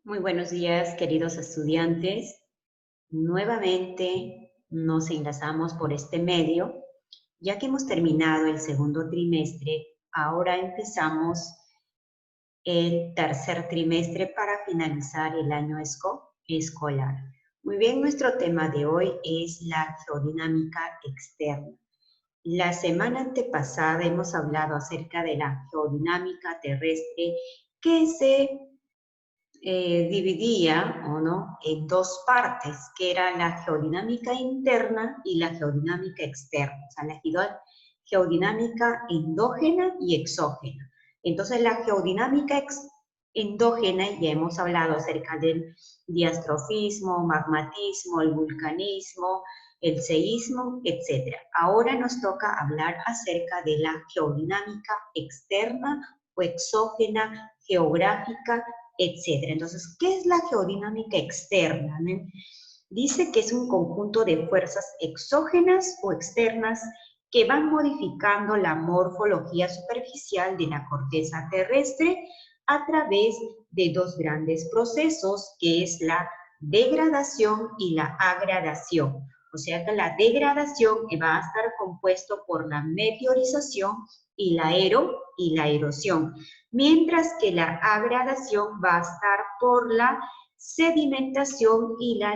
Muy buenos días, queridos estudiantes. Nuevamente nos enlazamos por este medio. Ya que hemos terminado el segundo trimestre, ahora empezamos el tercer trimestre para finalizar el año escolar. Muy bien, nuestro tema de hoy es la geodinámica externa. La semana antepasada hemos hablado acerca de la geodinámica terrestre que se dividía o no en dos partes, que era la geodinámica interna y la geodinámica externa, o sea, la geodinámica endógena y exógena. Entonces, la geodinámica endógena, ya hemos hablado acerca del diastrofismo, magmatismo, el vulcanismo, el seísmo, etc. Ahora nos toca hablar acerca de la geodinámica externa o exógena, geográfica, etcétera. Entonces, ¿qué es la geodinámica externa? Dice que es un conjunto de fuerzas exógenas o externas que van modificando la morfología superficial de la corteza terrestre a través de dos grandes procesos, que es la degradación y la agradación. O sea que la degradación va a estar compuesto por la meteorización y la erosión, mientras que la agradación va a estar por la sedimentación y la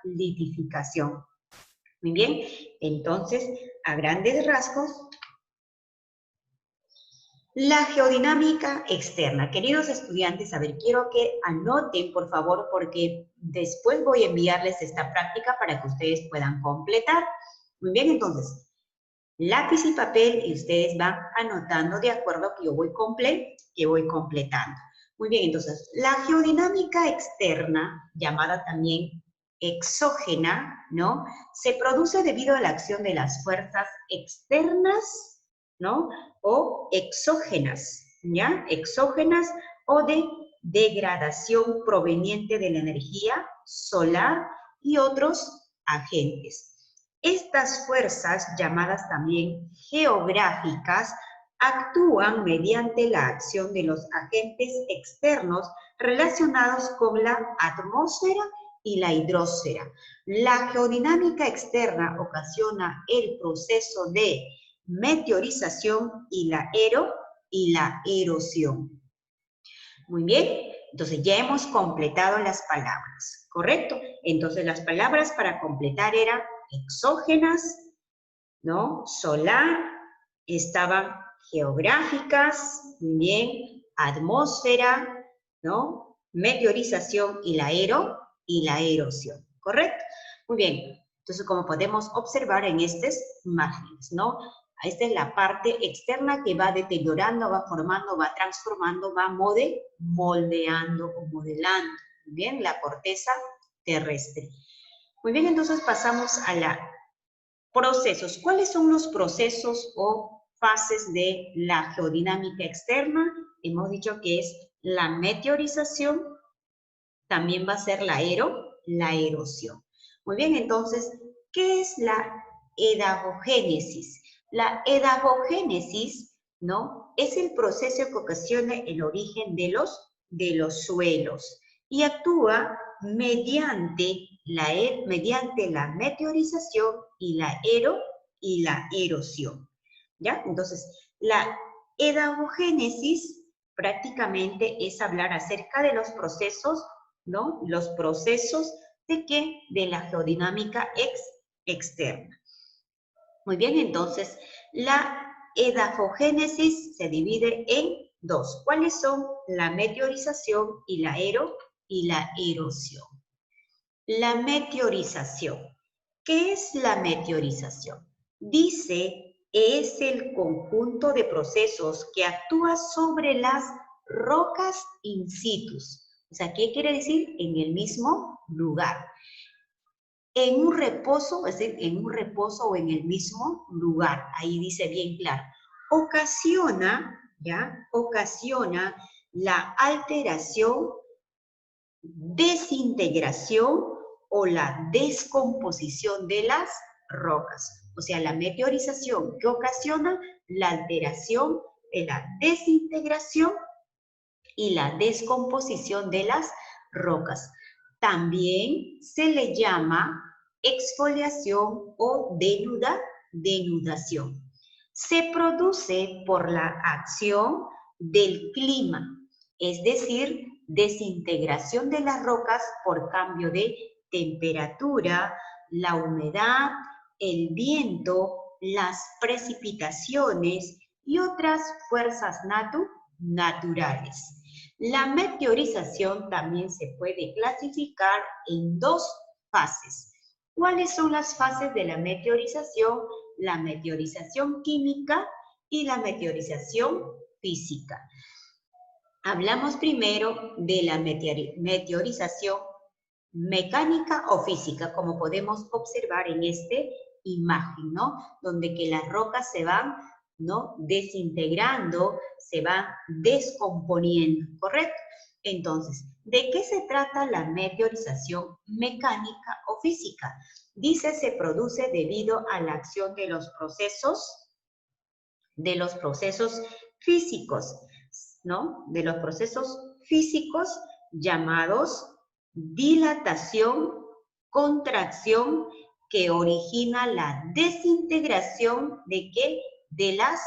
litificación. Muy bien, entonces, a grandes rasgos, la geodinámica externa. Queridos estudiantes, a ver, quiero que anoten, por favor, porque después voy a enviarles esta práctica para que ustedes puedan completar. Muy bien, entonces, lápiz y papel y ustedes van anotando de acuerdo a que yo voy completando. Muy bien, entonces, la geodinámica externa, llamada también exógena, ¿no? Se produce debido a la acción de las fuerzas externas, ¿no? O exógenas, ¿ya? Exógenas o de degradación proveniente de la energía solar y otros agentes. Estas fuerzas, llamadas también geográficas, actúan mediante la acción de los agentes externos relacionados con la atmósfera y la hidrosfera. La geodinámica externa ocasiona el proceso de meteorización y la erosión. Muy bien, entonces ya hemos completado las palabras, ¿correcto? Entonces las palabras para completar eran exógenas, ¿no? Solar, estaban geográficas, muy bien, atmósfera, ¿no? Meteorización y la erosión, ¿correcto? Muy bien, entonces como podemos observar en estas imágenes, ¿no? Esta es la parte externa que va deteriorando, va formando, va transformando, va moldeando o modelando, muy bien, la corteza terrestre. Muy bien, entonces pasamos a la procesos. ¿Cuáles son los procesos o fases de la geodinámica externa? Hemos dicho que es la meteorización, también va a ser la erosión. Muy bien, entonces, ¿qué es la edafogénesis? La edafogénesis, ¿no? Es el proceso que ocasiona el origen de los suelos y actúa mediante la meteorización y la erosión. ¿Ya? Entonces, la edafogénesis prácticamente es hablar acerca de los procesos, ¿no? Los procesos de qué? De la geodinámica externa. Muy bien, entonces, la edafogénesis se divide en dos. ¿Cuáles son? La meteorización y la erosión. La meteorización. ¿Qué es la meteorización? Dice, es el conjunto de procesos que actúa sobre las rocas in situ. O sea, ¿qué quiere decir? En el mismo lugar. En un reposo, es decir, en un reposo o en el mismo lugar. Ahí dice bien claro. Ocasiona, ¿ya? Ocasiona la alteración, desintegración o la descomposición de las rocas. O sea, la meteorización que ocasiona la alteración, la desintegración y la descomposición de las rocas. También se le llama exfoliación o denudación. Se produce por la acción del clima, es decir, desintegración de las rocas por cambio de temperatura, la humedad, el viento, las precipitaciones y otras fuerzas naturales. La meteorización también se puede clasificar en dos fases. ¿Cuáles son las fases de la meteorización? La meteorización química y la meteorización física. Hablamos primero de la meteorización mecánica o física, como podemos observar en esta imagen, ¿no? Donde que las rocas se van, ¿no?, desintegrando, se van descomponiendo, ¿correcto? Entonces, ¿de qué se trata la meteorización mecánica o física? Dice, se produce debido a la acción de los procesos físicos, ¿no? De los procesos físicos llamados dilatación, contracción, que origina la desintegración ¿de qué? De las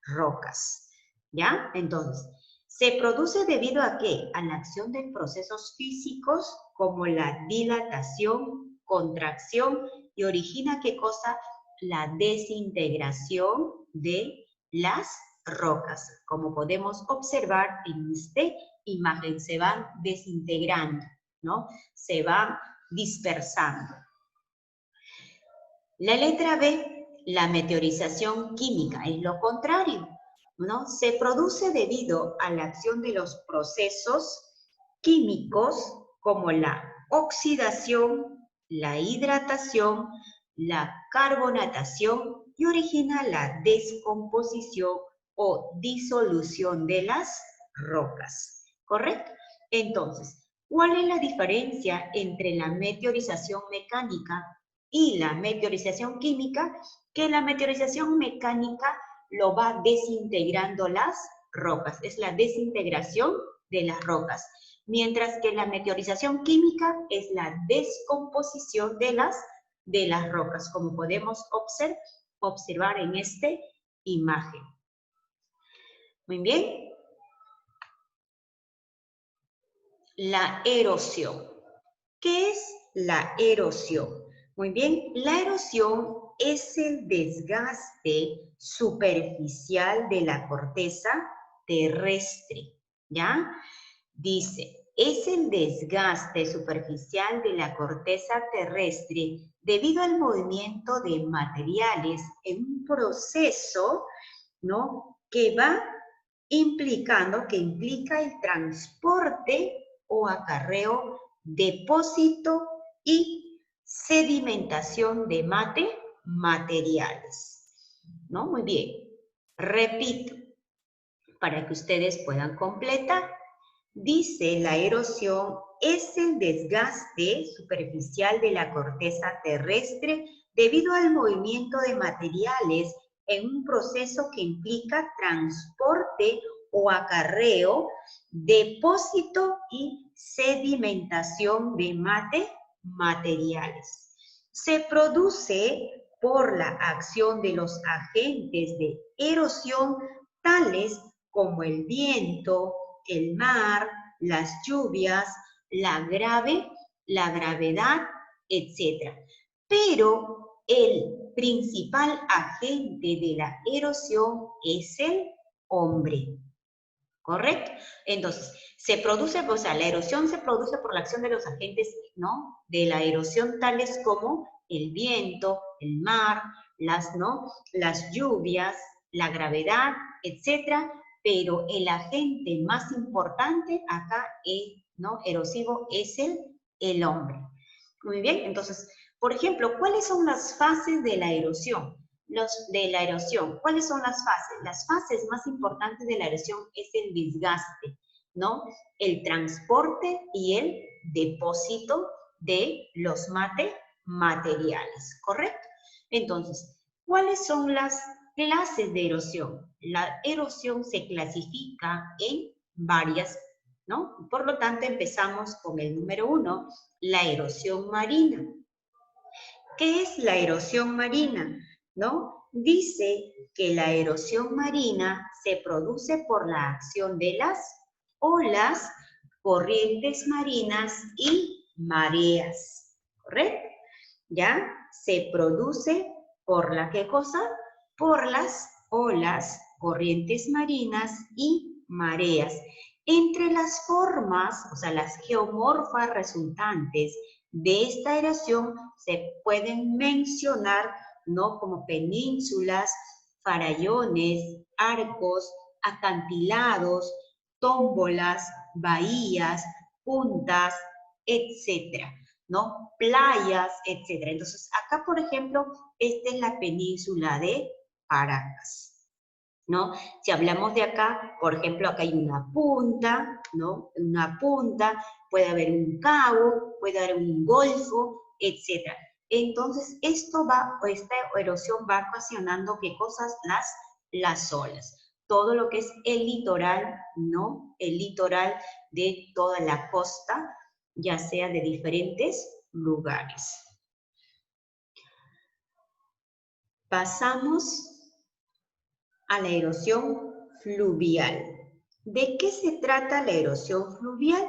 rocas, ¿ya? Entonces, ¿se produce debido a qué? A la acción de procesos físicos como la dilatación, contracción, y origina ¿qué cosa? La desintegración de las rocas. Como podemos observar en esta imagen, se van desintegrando, ¿no? Se van dispersando. La letra B, la meteorización química, es lo contrario, ¿no? Se produce debido a la acción de los procesos químicos como la oxidación, la hidratación, la carbonatación y origina la descomposición o disolución de las rocas, ¿correcto? Entonces, ¿cuál es la diferencia entre la meteorización mecánica y la meteorización química? Que la meteorización mecánica lo va desintegrando las rocas, es la desintegración de las rocas, mientras que la meteorización química es la descomposición de las rocas, como podemos observar en esta imagen. Muy bien. La erosión. ¿Qué es la erosión? Muy bien, la erosión es el desgaste superficial de la corteza terrestre, ¿ya? Dice, es el desgaste superficial de la corteza terrestre debido al movimiento de materiales en un proceso, ¿no?, que implica el transporte o acarreo, depósito y sedimentación de materiales, ¿no? Muy bien. Repito, para que ustedes puedan completar. Dice, la erosión es el desgaste superficial de la corteza terrestre debido al movimiento de materiales en un proceso que implica transporte o acarreo, depósito y sedimentación de materiales. Se produce por la acción de los agentes de erosión tales como el viento, el mar, las lluvias, la gravedad, etc. Pero el principal agente de la erosión es el hombre, ¿correcto? Entonces, se produce, o sea, la erosión se produce por la acción de los agentes, ¿no?, de la erosión tales como el viento, el mar, las lluvias, la gravedad, etcétera, pero el agente más importante acá es, ¿no?, erosivo es el hombre. Muy bien, entonces, por ejemplo, ¿cuáles son las fases de la erosión? ¿Cuáles son las fases? Las fases más importantes de la erosión es el desgaste, ¿no?, el transporte y el depósito de los materiales, ¿correcto? Entonces, ¿cuáles son las clases de erosión? La erosión se clasifica en varias ¿no? Por lo tanto, empezamos con el número 1, la erosión marina. ¿Qué es la erosión marina? ¿No? Dice que la erosión marina se produce por la acción de las olas, corrientes marinas y mareas, ¿correcto? ¿Ya? Se produce por la ¿qué cosa? Por las olas, corrientes marinas y mareas. Entre las formas, o sea, las geomorfas resultantes de esta erosión se pueden mencionar, ¿no? Como penínsulas, farallones, arcos, acantilados, tómbolas, bahías, puntas, etcétera, ¿no? Playas, etcétera. Entonces, acá, por ejemplo, esta es la península de Paracas, ¿no? Si hablamos de acá, por ejemplo, acá hay una punta, ¿no? Una punta, puede haber un cabo, puede haber un golfo, etc. Entonces, esta erosión va ocasionando, ¿qué cosas? Las olas. Todo lo que es el litoral, ¿no? El litoral de toda la costa, ya sea de diferentes lugares. Pasamos a la erosión fluvial. ¿De qué se trata la erosión fluvial?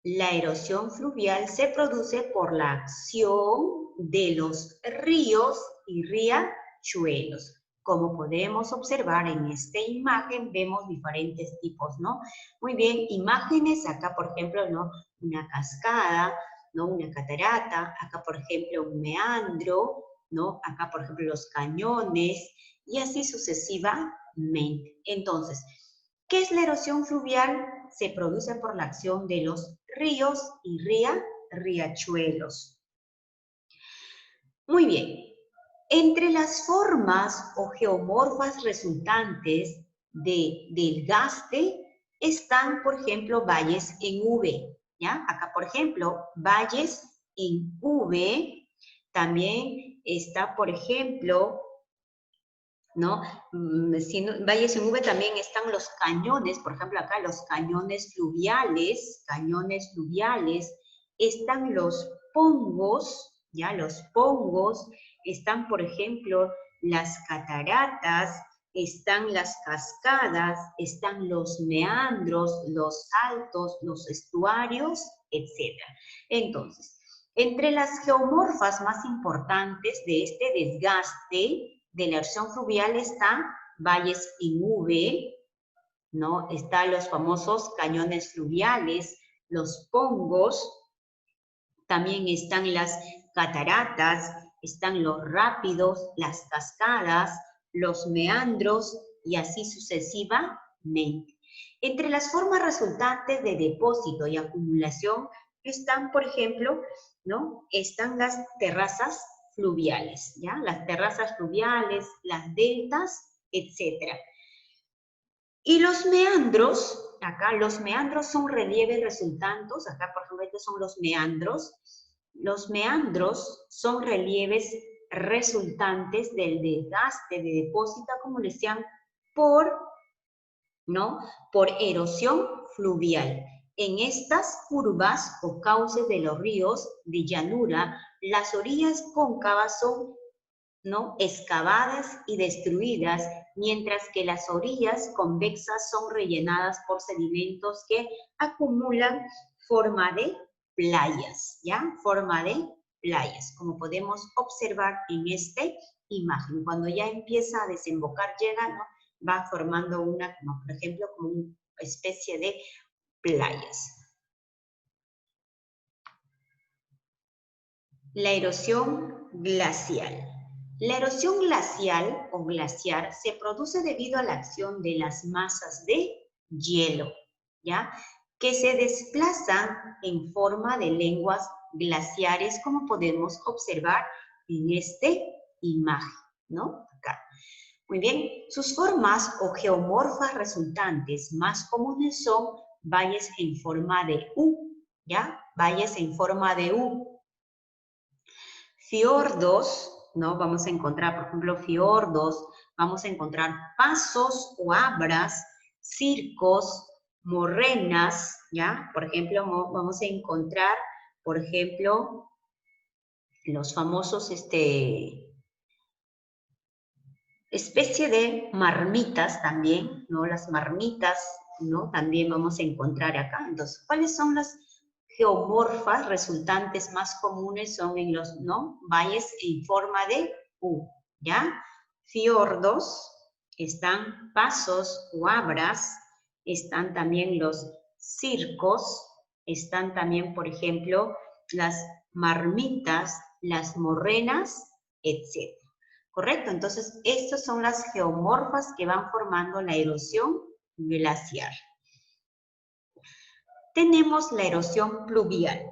La erosión fluvial se produce por la acción de los ríos y riachuelos. Como podemos observar en esta imagen, vemos diferentes tipos, ¿no? Muy bien, imágenes, acá por ejemplo, ¿no? Una cascada, ¿no? Una catarata, acá por ejemplo un meandro, ¿no? Acá por ejemplo los cañones, y así sucesivamente. Entonces, ¿qué es la erosión fluvial? Se produce por la acción de los ríos y riachuelos. Muy bien. Entre las formas o geomorfas resultantes del gaste están, por ejemplo, valles en V. ¿Ya? Acá, por ejemplo, valles en V. También está, por ejemplo, ¿no? Valles en V también están los cañones, por ejemplo, acá los cañones fluviales, están los pongos, ¿ya? Los pongos, están, por ejemplo, las cataratas, están las cascadas, están los meandros, los saltos, los estuarios, etc. Entonces, entre las geomorfas más importantes de este desgaste de la erosión fluvial están valles en V, ¿no? Están los famosos cañones fluviales, los pongos, también están las cataratas, están los rápidos, las cascadas, los meandros y así sucesivamente. Entre las formas resultantes de depósito y acumulación están, por ejemplo, ¿no? Están las terrazas fluviales, ¿ya? Las terrazas fluviales, las deltas, etc. Y los meandros, acá los meandros son relieves resultantes, acá por ejemplo estos son los meandros. Los meandros son relieves resultantes del desgaste de depósito, como les decían, ¿no? Por erosión fluvial. En estas curvas o cauces de los ríos de llanura, las orillas cóncavas son, ¿no? Excavadas y destruidas, mientras que las orillas convexas son rellenadas por sedimentos que acumulan forma de playas, ¿ya? Forma de playas, como podemos observar en esta imagen. Cuando ya empieza a desembocar, llega, ¿no? Va formando una, como por ejemplo, como una especie de playas. La erosión glacial. La erosión glacial o glaciar se produce debido a la acción de las masas de hielo, ¿ya? Que se desplazan en forma de lenguas glaciares, como podemos observar en esta imagen, ¿no? Acá. Muy bien, sus formas o geomorfas resultantes más comunes son valles en forma de U, ¿ya? Valles en forma de U. Fiordos, ¿no? Vamos a encontrar, por ejemplo, fiordos, vamos a encontrar pasos o abras, circos, morrenas, ¿ya? Por ejemplo, vamos a encontrar, por ejemplo, los famosos, especie de marmitas también, ¿no? Las marmitas, ¿no? También vamos a encontrar acá. Entonces, ¿cuáles son las geomorfas resultantes más comunes? Son en los, ¿no? Valles en forma de U, ¿ya? Fiordos, están pasos o abras, están también los circos, están también, por ejemplo, las marmitas, las morrenas, etc. ¿Correcto? Entonces, estas son las geomorfas que van formando la erosión glaciar. Tenemos la erosión pluvial.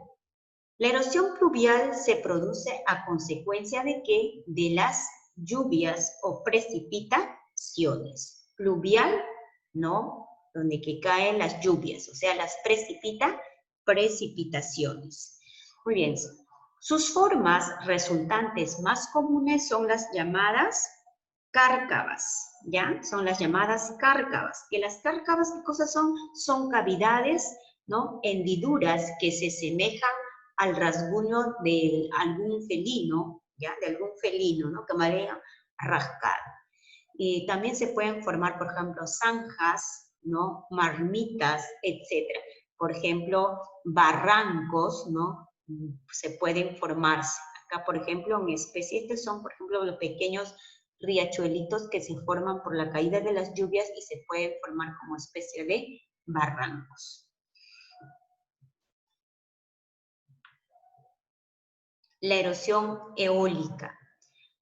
La erosión pluvial se produce a consecuencia de ¿qué? De las lluvias o precipitaciones. Pluvial, ¿no? Donde que caen las lluvias, o sea, las precipitaciones. Muy bien. Sus formas resultantes más comunes son las llamadas cárcavas, ¿ya? Son las llamadas cárcavas. Que las cárcavas, ¿qué cosas son? Son cavidades, ¿no? Hendiduras que se semejan al rasguño de algún felino, ¿ya? De algún felino, ¿no? Que marea rascar. Y también se pueden formar, por ejemplo, zanjas, ¿no? Marmitas, etc. Por ejemplo, barrancos, ¿no? Se pueden formarse. Acá, por ejemplo, en especie, estos son, por ejemplo, los pequeños riachuelitos que se forman por la caída de las lluvias y se pueden formar como especie de barrancos. La erosión eólica.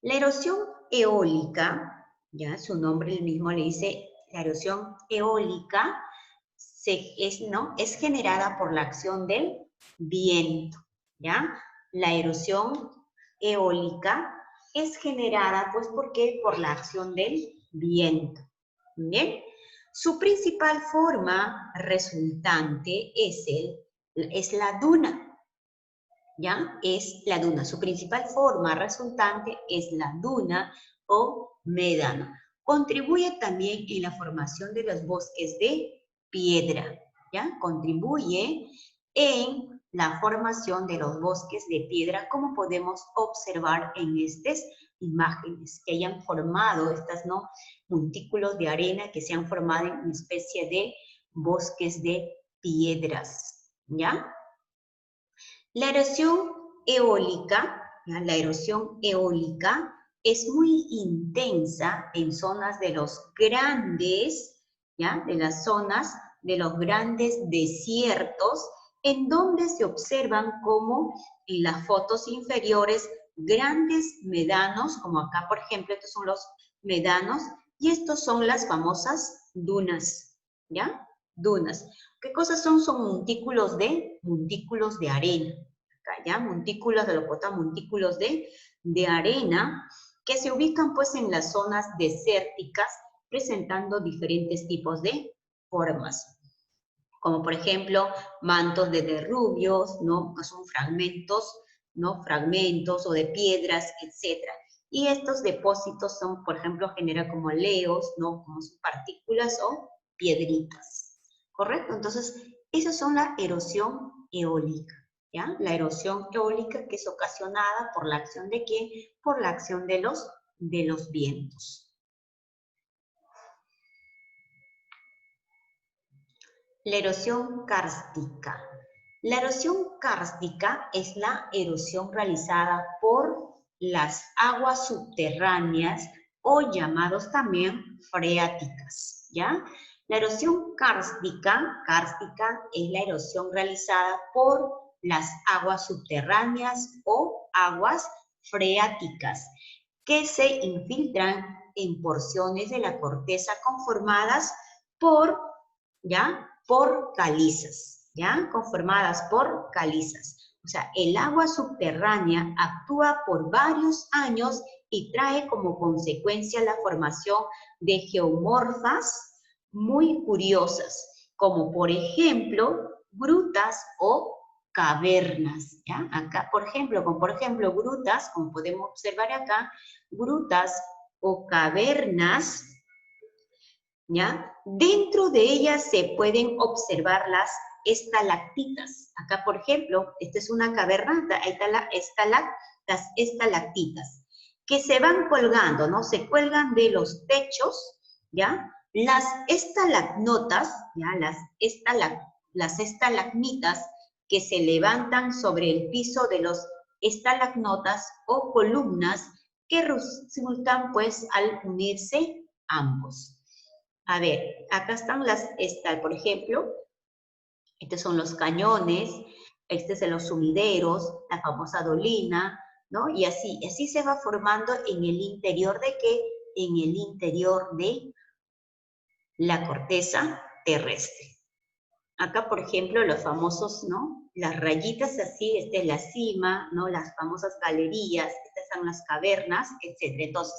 La erosión eólica, ya su nombre el mismo le dice, la erosión eólica es generada por la acción del viento, ¿ya? La erosión eólica es generada, pues, ¿por qué? Por la acción del viento, ¿bien? Su principal forma resultante es la duna, ¿ya? Es la duna. Su principal forma resultante es la duna o médano. Contribuye también en la formación de los bosques de piedra, ¿ya? Contribuye en la formación de los bosques de piedra, como podemos observar en estas imágenes, que hayan formado estas, ¿no? Montículos de arena que se han formado en una especie de bosques de piedras, ¿ya? La erosión eólica, ¿ya? La erosión eólica es muy intensa en zonas de los grandes, ¿ya? De las zonas de los grandes desiertos, en donde se observan como en las fotos inferiores grandes médanos, como acá por ejemplo, estos son los médanos, y estos son las famosas dunas, ¿ya? Dunas. ¿Qué cosas son? Son montículos de arena. Acá, ¿ya? Montículos de lopota, montículos de arena que se ubican pues en las zonas desérticas presentando diferentes tipos de formas. Como por ejemplo mantos de derrubios, ¿no? Que son fragmentos, ¿no? Fragmentos o de piedras, etc. Y estos depósitos son, por ejemplo, generan como leos, ¿no? Como son partículas o piedritas. ¿Correcto? Entonces, esas son la erosión eólica, ¿ya? La erosión eólica que es ocasionada por la acción de ¿qué? Por la acción de los vientos. La erosión kárstica. La erosión kárstica es la erosión realizada por las aguas subterráneas o llamados también freáticas, ¿ya? La erosión kárstica es la erosión realizada por las aguas subterráneas o aguas freáticas que se infiltran en porciones de la corteza conformadas por, ¿ya? Por calizas, ¿ya? Conformadas por calizas. O sea, el agua subterránea actúa por varios años y trae como consecuencia la formación de geomorfas muy curiosas, como por ejemplo, grutas o cavernas, ¿ya? Acá, por ejemplo, grutas, como podemos observar acá, grutas o cavernas, ¿ya? Dentro de ellas se pueden observar las estalactitas. Acá, por ejemplo, esta es una caverna, ahí está las estalactitas, que se van colgando, ¿no? Se cuelgan de los techos, ¿ya? Las estalagnotas, ¿ya? Las estalagmitas que se levantan sobre el piso de los estalagnotas o columnas que resultan, pues, al unirse ambos. A ver, acá están por ejemplo, estos son los cañones, este es de los sumideros, la famosa dolina, ¿no? Y así se va formando en el interior ¿de qué? En el interior de la corteza terrestre. Acá, por ejemplo, los famosos, ¿no? Las rayitas así, esta es la cima, ¿no? Las famosas galerías, estas son las cavernas, etc. Entonces,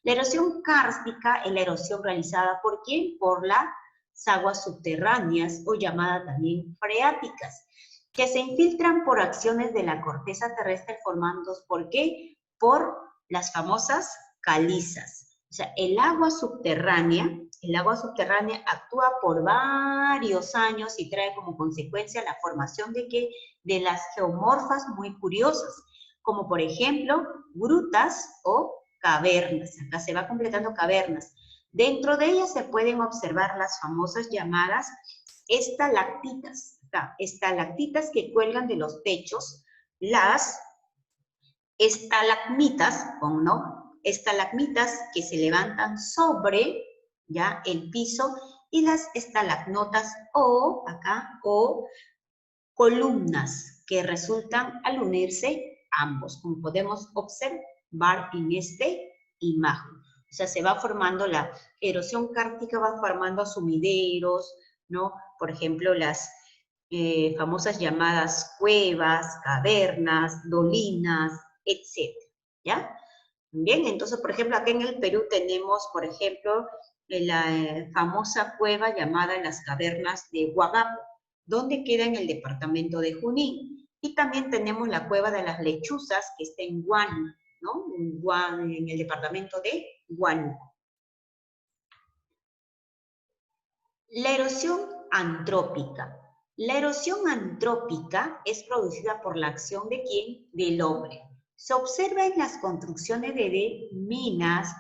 la erosión kárstica es la erosión realizada ¿por quién? Por las aguas subterráneas o llamadas también freáticas, que se infiltran por acciones de la corteza terrestre formando, ¿por qué? Por las famosas calizas. O sea, el agua subterránea actúa por varios años y trae como consecuencia la formación de las geomorfas muy curiosas, como por ejemplo grutas o cavernas. Acá se va completando cavernas. Dentro de ellas se pueden observar las famosas llamadas estalactitas. Acá, estalactitas que cuelgan de los techos, las estalagmitas, ¿no? Estalagmitas que se levantan sobre, ¿ya? El piso, y las estalagnotas o columnas que resultan al unirse ambos, como podemos observar en este imagen. O sea, se va formando la erosión kártica, va formando sumideros, ¿no? Por ejemplo, las famosas llamadas cuevas, cavernas, dolinas, etc. ¿Ya? Bien, entonces, por ejemplo, acá en el Perú tenemos, por ejemplo, la famosa cueva llamada las cavernas de Huagapo, donde queda en el departamento de Junín. Y también tenemos la cueva de las lechuzas, que está en Huánuco, ¿no? En el departamento de Huánuco. La erosión antrópica. La erosión antrópica es producida por la acción ¿de quién? Del hombre. Se observa en las construcciones de minas,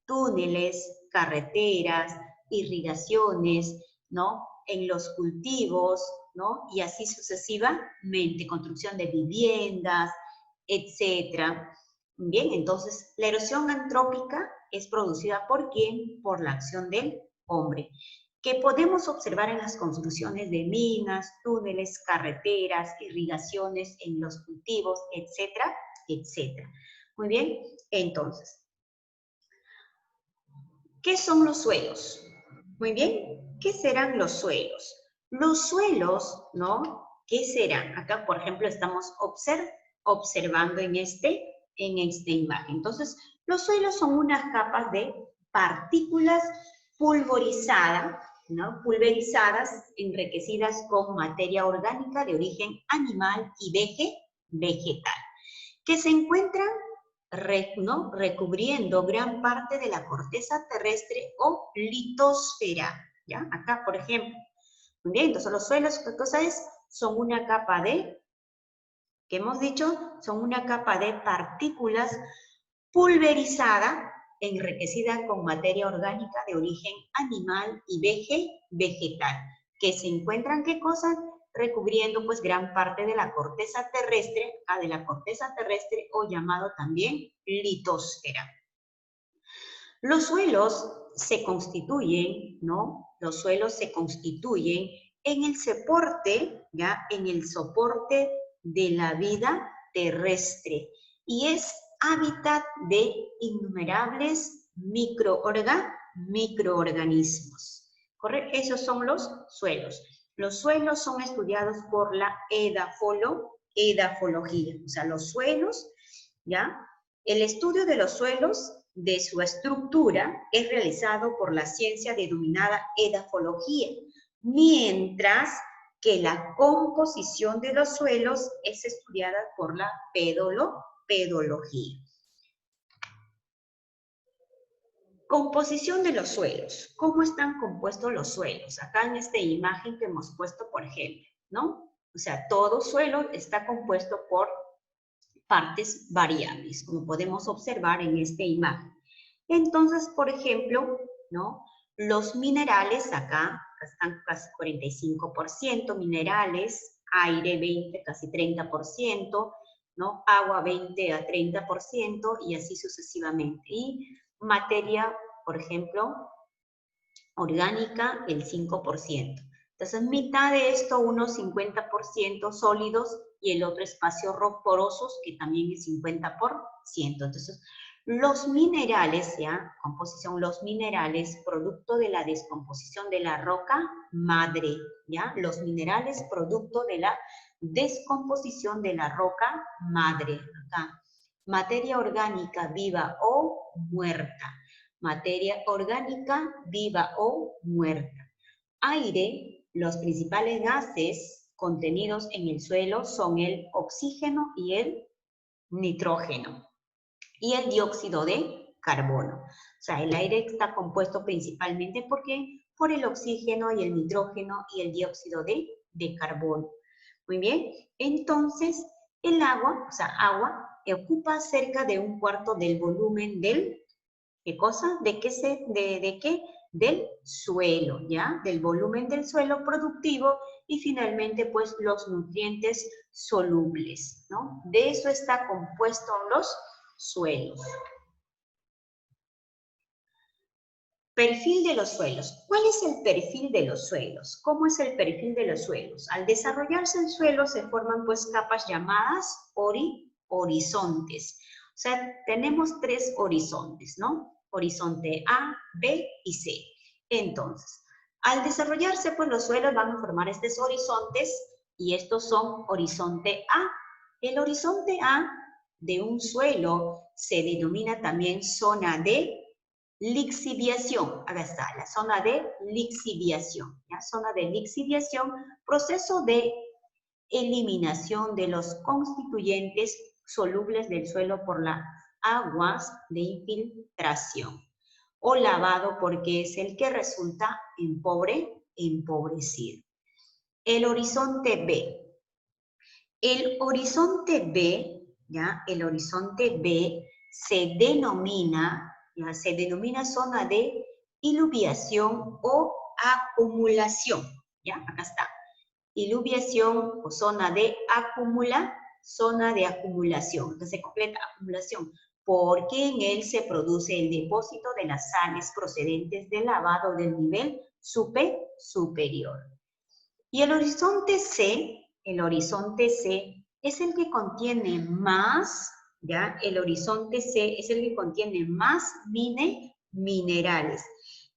túneles, carreteras, irrigaciones, ¿no? En los cultivos, ¿no? Y así sucesivamente, construcción de viviendas, etc. Bien, entonces, la erosión antrópica es producida ¿por quién? Por la acción del hombre, que podemos observar en las construcciones de minas, túneles, carreteras, irrigaciones en los cultivos, etcétera, etcétera. Muy bien, entonces, ¿qué son los suelos? Muy bien, ¿qué serán los suelos? Los suelos, ¿no? ¿Qué serán? Acá, por ejemplo, estamos observando en esta imagen. Entonces, los suelos son unas capas de partículas pulverizadas, ¿no? Pulverizadas, enriquecidas con materia orgánica de origen animal y vegetal, que se encuentran ¿no? Recubriendo gran parte de la corteza terrestre o litosfera, ¿ya? Acá, por ejemplo. Muy bien, entonces los suelos, ¿qué cosa es? Son una capa de, ¿qué hemos dicho? Son una capa de partículas pulverizada, enriquecida con materia orgánica de origen animal y vegetal, que se encuentran, ¿qué cosas? Recubriendo pues gran parte de la corteza terrestre, o llamado también litosfera. Los suelos se constituyen, ¿no? Los suelos se constituyen en el soporte, ¿ya? En el soporte de la vida terrestre y es hábitat de innumerables microorganismos. ¿Correcto? Esos son los suelos. Los suelos son estudiados por la edafología, o sea, los suelos, ¿ya? El estudio de los suelos, de su estructura, es realizado por la ciencia denominada edafología, mientras que la composición de los suelos es estudiada por la pedología. Composición de los suelos. ¿Cómo están compuestos los suelos? Acá en esta imagen que hemos puesto, por ejemplo, ¿no? O sea, todo suelo está compuesto por partes variables, como podemos observar en esta imagen. Entonces, por ejemplo, ¿no? Los minerales acá están casi 45%, minerales, aire 20, casi 30%, ¿no? Agua 20 a 30% y así sucesivamente. Y materia, por ejemplo, orgánica, el 5%. Entonces, mitad de esto, unos 50% sólidos y el otro espacio porosos, que también es 50%. Entonces, los minerales, ¿ya? Composición, los minerales, producto de la descomposición de la roca madre, ¿ya? Los minerales, producto de la descomposición de la roca madre, acá. Materia orgánica viva o muerta. Materia orgánica viva o muerta. Aire, los principales gases contenidos en el suelo son el oxígeno y el nitrógeno y el dióxido de carbono. O sea, el aire está compuesto principalmente por el oxígeno y el nitrógeno y el dióxido de carbono. Muy bien, entonces el agua, o sea, agua, ocupa cerca de 1/4 del volumen del, ¿qué cosa? ¿De qué? Del suelo, ¿ya? Del volumen del suelo productivo y finalmente, pues, los nutrientes solubles, ¿no? De eso está compuesto los suelos. Perfil de los suelos. ¿Cuál es el perfil de los suelos? ¿Cómo es el perfil de los suelos? Al desarrollarse el suelo se forman pues capas llamadas horizontes. O sea, tenemos 3 horizontes, ¿no? Horizonte A, B y C. Entonces, al desarrollarse pues los suelos van a formar estos horizontes y estos son horizonte A. El horizonte A de un suelo se denomina también zona de lixiviación. Acá está, la zona de lixiviación. ¿Ya? Zona de lixiviación, proceso de eliminación de los constituyentes solubles del suelo por las aguas de infiltración. O lavado porque es el que resulta empobrecido. El horizonte B. El horizonte B, ¿ya? El horizonte B se denomina zona de iluviación o acumulación, ¿ya? Acá está. Iluviación o zona de acumulación. Entonces se completa acumulación, porque en él se produce el depósito de las sales procedentes del lavado del nivel superior. Y el horizonte C es el que contiene más, ¿ya? El horizonte C es el que contiene más minerales.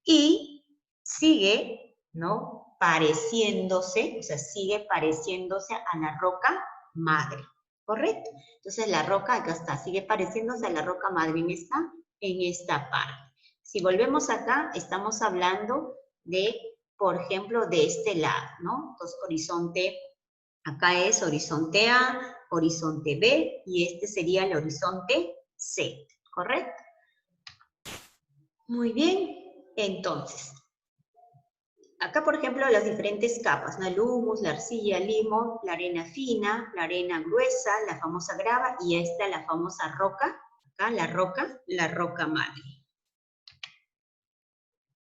Y sigue, ¿no? Pareciéndose, o sea, sigue pareciéndose a la roca madre, ¿correcto? Entonces la roca, acá está, sigue pareciéndose a la roca madre en esta parte. Si volvemos acá, estamos hablando de, por ejemplo, de este lado, ¿no? Entonces, horizonte, acá es horizonte A, horizonte B, y este sería el horizonte C, ¿correcto? Muy bien, entonces, acá, por ejemplo, las diferentes capas, ¿no? El humus, la arcilla, el limo, la arena fina, la arena gruesa, la famosa grava, y esta, la famosa roca, acá la roca madre.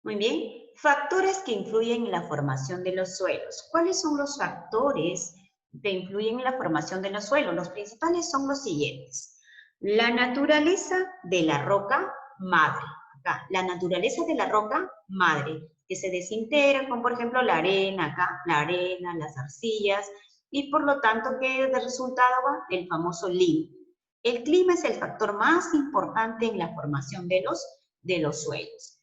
Muy bien, factores que influyen en la formación de los suelos. ¿Cuáles son los factores que influyen en la formación de los suelos? Los principales son los siguientes. La naturaleza de la roca madre. Acá, la naturaleza de la roca madre, que se desintegra con, por ejemplo, la arena, acá, la arena, las arcillas, y por lo tanto, ¿qué de resultado va? El famoso limo. El clima es el factor más importante en la formación de los suelos.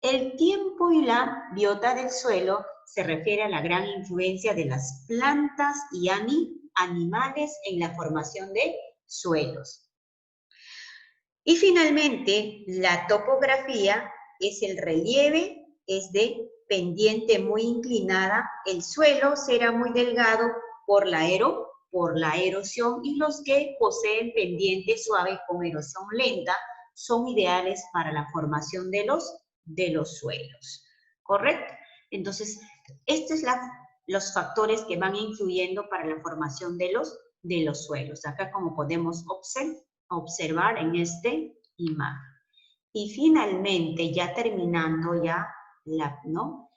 El tiempo y la biota del suelo se refiere a la gran influencia de las plantas y animales en la formación de suelos. Y finalmente, la topografía es el relieve, es de pendiente muy inclinada, el suelo será muy delgado por la erosión y los que poseen pendiente suave con erosión lenta son ideales para la formación de los suelos, ¿correcto? Entonces, estos son los factores que van influyendo para la formación de los suelos. Acá como podemos observar en este imagen. Y finalmente, ya terminando ¿no?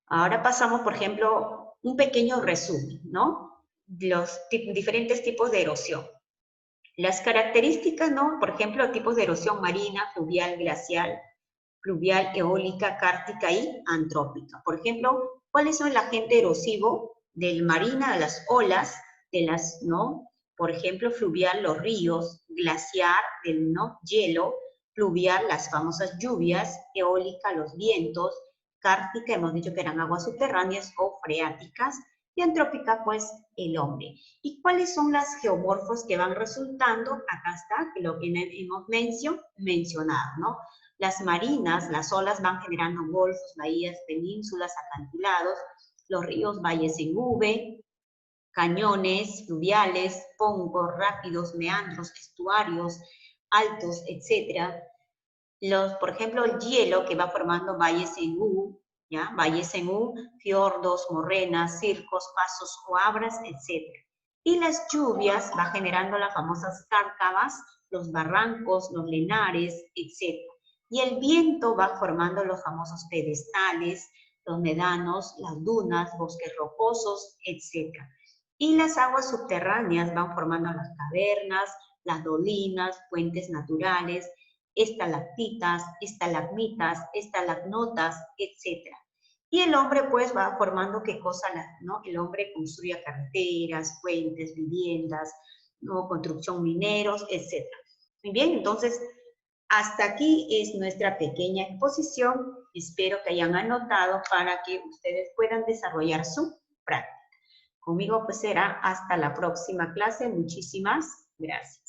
Ahora pasamos, por ejemplo, un pequeño resumen, ¿no? Los diferentes tipos de erosión. Las características, ¿no? Por ejemplo, tipos de erosión marina, fluvial, glacial, fluvial, eólica, kártica y antrópica. Por ejemplo, ¿cuáles son el agente erosivo del marina, de las olas, ¿no? Por ejemplo, fluvial, los ríos, glaciar, ¿no? Hielo, fluvial, las famosas lluvias, eólica, los vientos, kártica, hemos dicho que eran aguas subterráneas o freáticas, y antrópica, pues, el hombre. ¿Y cuáles son las geomorfos que van resultando? Acá está, lo que hemos mencionado, ¿no? Las marinas, las olas van generando golfos, bahías, penínsulas, acantilados, los ríos, valles en V, cañones, fluviales, pongos, rápidos, meandros, estuarios, altos, etc. Por ejemplo, el hielo que va formando valles en U, ¿ya? Valles en U, fiordos, morrenas, circos, pasos o abras, etc. Y las lluvias va generando las famosas cárcavas, los barrancos, los lenares, etc. Y el viento va formando los famosos pedestales, los médanos, las dunas, bosques rocosos, etc. Y las aguas subterráneas van formando las cavernas, las dolinas, fuentes naturales, estalactitas, estalagmitas, estalagnotas, etc. Y el hombre pues va formando qué cosa, ¿no? El hombre construye carreteras, puentes, viviendas, ¿no? Construcción mineros, etc. Muy bien, entonces hasta aquí es nuestra pequeña exposición. Espero que hayan anotado para que ustedes puedan desarrollar su práctica. Conmigo pues será hasta la próxima clase. Muchísimas gracias.